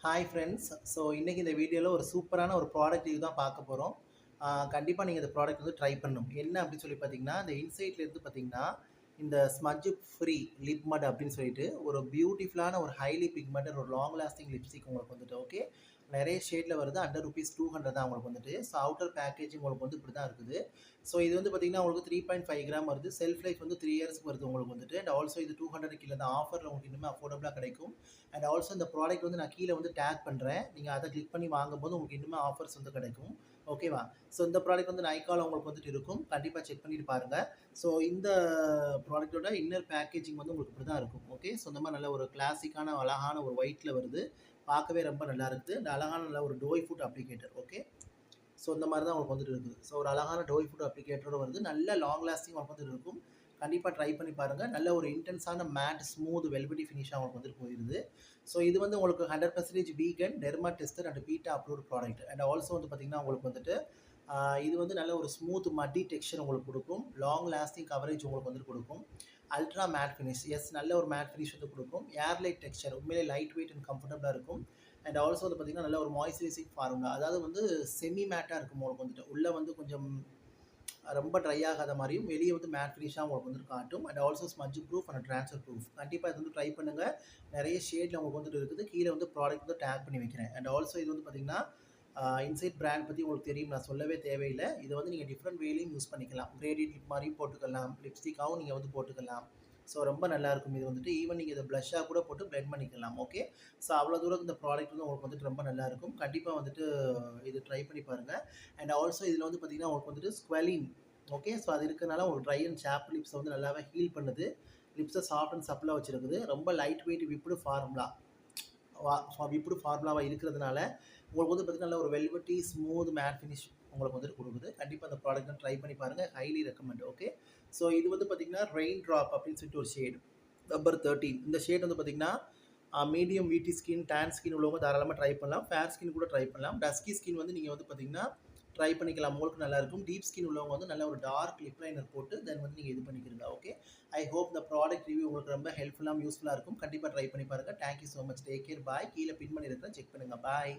Hi friends. So இன்றைக்கி இந்த வீடியோவில் ஒரு சூப்பரான ஒரு ப்ராடக்ட் ரிவ்யூ தான் பார்க்க போகிறோம். கண்டிப்பாக நீங்கள் இந்த ப்ராடக்ட் வந்து ட்ரை பண்ணணும். என்ன அப்படின்னு சொல்லி பார்த்தீங்கன்னா, இந்த இன்சைட்லேருந்து பார்த்தீங்கன்னா, இந்த ஸ்மட்ஜ் ஃப்ரீ லிப் மட் அப்படின்னு சொல்லிட்டு ஒரு பியூட்டிஃபுல்லான ஒரு ஹைலி பிக்மெண்டட் ஒரு லாங் லாஸ்டிங் லிப்ஸ்டிக் உங்களுக்கு வந்துட்டு ஓகே. நிறைய ஷேடில் வருது. அண்டர் ₹200 தான் உங்களுக்கு வந்துட்டு. ஸோ அவுட்டர் பேக்கேஜிங் உங்களுக்கு வந்து இப்படி தான் இருக்குது. ஸோ இது வந்து பார்த்தீங்கன்னா உங்களுக்கு 3.5 கிராம் வருது. செல்ஃப் லைஃப் வந்து 3 இயர்ஸ்க்கு வருது உங்களுக்கு வந்துட்டு. அண்ட் ஆல்சோ இது 200 கீழே தான் ஆஃபரில் உங்களுக்கு இன்னுமே அஃபோர்டபுளாக கிடைக்கும். அண்ட் ஆல்சோ இந்த ப்ராடக்ட் வந்து நான் கீழே வந்து டேக் பண்ணுறேன். நீங்கள் அதை கிளிக் பண்ணி வாங்கும்போது உங்களுக்கு இன்னுமே ஆஃபர்ஸ் வந்து கிடைக்கும். ஓகேவா? ஸோ இந்த ப்ராடக்ட் வந்து நைக்கால உங்களுக்கு வந்துட்டு இருக்கும். கண்டிப்பாக செக் பண்ணிட்டு பாருங்கள். ஸோ இந்த ப்ராடக்ட்டோட இன்னர் பேக்கேஜிங் வந்து உங்களுக்கு இப்படி தான் இருக்கும். ஓகே. ஸோ இந்த மாதிரி நல்ல ஒரு கிளாசிக்கான அழகான ஒரு ஒயிட்டில் வருது. பார்க்கவே ரொம்ப நல்லா இருக்குது. இந்த அழகான நல்ல ஒரு டோய் ஃபுட் அப்ளிகேட்டர். ஓகே. ஸோ இந்த மாதிரி தான் உங்களுக்கு வந்துட்டு இருக்குது. ஸோ ஒரு அழகான டோய் ஃபுட் அப்ளிகேட்டரோட வருது. நல்ல லாங் லாஸ்டிங் உங்களுக்கு வந்துட்டு இருக்கும். கண்டிப்பாக ட்ரை பண்ணி பாருங்கள். நல்ல ஒரு இன்டென்ஸான மேட் ஸ்மூத் வெல்வெட்டி ஃபினிஷாக உங்களுக்கு வந்துட்டு போயிருது. ஸோ இது வந்து உங்களுக்கு 100% vegan derma tested and beta approved product. And also வந்து பார்த்தீங்கன்னா உங்களுக்கு வந்துட்டு இது வந்து நல்ல ஒரு ஸ்மூத் மட்டி டெக்ஸ்சர் உங்களுக்கு கொடுக்கும். லாங் லாஸ்டிங் கவரேஜ் உங்களுக்கு வந்துட்டு கொடுக்கும். அல்ட்ரா மேட் ஃபினிஷ் நல்ல ஒரு மேட் ஃபினிஷ் வந்து கொடுக்கும். ஏர்லைட் டெக்ஸ்சர் உண்மையிலே லைட் வெயிட் அண்ட் கம்ஃபர்டபுளாக இருக்கும். அண்ட் ஆல்சோ வந்து பார்த்தீங்கன்னா நல்ல ஒரு மாய்ஸ்சரைசிங் ஃபார்முலா, அதாவது வந்து செமி மேட்டாக இருக்கும் உங்களுக்கு வந்துட்டு. உள்ளே வந்து கொஞ்சம் ரொம்ப ட்ரை ஆகாத மாதிரியும் வெளியே வந்து மேட் ஃபினிஷாக உங்களுக்கு வந்துட்டு காட்டும். And also smudge proof and transfer proof. கண்டிப்பாக இது வந்து ட்ரை பண்ணுங்கள். நிறைய ஷேடில் உங்களுக்கு வந்துட்டு இருக்குது. கீழே வந்து ப்ராடக்ட் வந்து டேக் பண்ணி வைக்கிறேன். அண்ட் ஆல்சோ இது வந்து பார்த்தீங்கன்னா இன்சைட் பிராண்ட் பற்றி உங்களுக்கு தெரியும், நான் சொல்லவே தேவையில்லை. இதை வந்து நீங்கள் டிஃப்ரெண்ட் வேலையும் யூஸ் பண்ணிக்கலாம். கிரேடியன்ட் லிப் மாதிரியும் போட்டுக்கலாம், லிப்ஸ்டிக்காகவும் நீங்கள் வந்து போட்டுக்கலாம். ஸோ ரொம்ப நல்லாயிருக்கும் இது வந்துட்டு. ஈவன் நீங்கள் இதை ப்ளஷ்ஷாக கூட போட்டு பிளெண்ட் பண்ணிக்கலாம். ஓகே. ஸோ அவ்வளோ தூரம் இந்த ப்ராடக்ட் வந்து உங்களுக்கு வந்துட்டு ரொம்ப நல்லாயிருக்கும். கண்டிப்பாக வந்துட்டு இது ட்ரை பண்ணி பாருங்கள். அண்ட் ஆல்சோ இதில் வந்து பார்த்தீங்கன்னா உங்களுக்கு வந்துட்டு ஸ்குவலின். ஓகே. ஸோ அது இருக்கிறனால உங்களுக்கு ட்ரை அண்ட் சாப் லிப்ஸை வந்து நல்லாவே ஹீல் பண்ணுது. லிப்ஸை சாஃப்ட் அண்ட் சப்பிளாக வச்சுருக்குது. ரொம்ப லைட் வெயிட் விப்டு ஃபார்முலாவாக இருக்கிறதுனால உங்களுக்கு வந்து பார்த்தீங்கன்னா நல்ல ஒரு வெல்வெட்டி ஸ்மூத் மேட் ஃபினிஷ் உங்களுக்கு வந்துட்டு கொடுக்குது. கண்டிப்பாக அந்த ப்ராடக்ட்டை ட்ரை பண்ணி பாருங்கள். Highly recommend. ஓகே. ஸோ இது வந்து பார்த்தீங்கன்னா ரெயின் ட்ராப் அப்படின்னு சொல்லிட்டு ஒரு ஷேடு நம்பர் 13. இந்த ஷேட் வந்து பார்த்தீங்கன்னா மீடியம் வீட்டி ஸ்கின், டேன் ஸ்கின் உள்ளவங்க தாராளமாக ட்ரை பண்ணலாம். ஃபேர் ஸ்கின் கூட ட்ரை பண்ணலாம். டஸ்கி ஸ்கின் வந்து நீங்கள் வந்து பார்த்தீங்கன்னா ட்ரை பண்ணிக்கலாம். உங்களுக்கு நல்லாயிருக்கும். டீப் ஸ்கின் உள்ளவங்க வந்து நல்ல ஒரு டார்க் லிப் லைனர் போட்டு தென் வந்து நீங்கள் இது பண்ணிக்கிறீங்க. ஓகே. ஐ ஹோப் இந்த ப்ராடக்ட் ரிவ்யூ உங்களுக்கு ரொம்ப ஹெல்ப்ஃபுல்லாக யூஸ்ஃபுல்லாக இருக்கும். கண்டிப்பாக ட்ரை பண்ணி பாருங்கள். Thank you so much. Take care. Bye. கீழே பின் பண்ணியிருக்கிறேன், செக் பண்ணுங்கள். பாய்.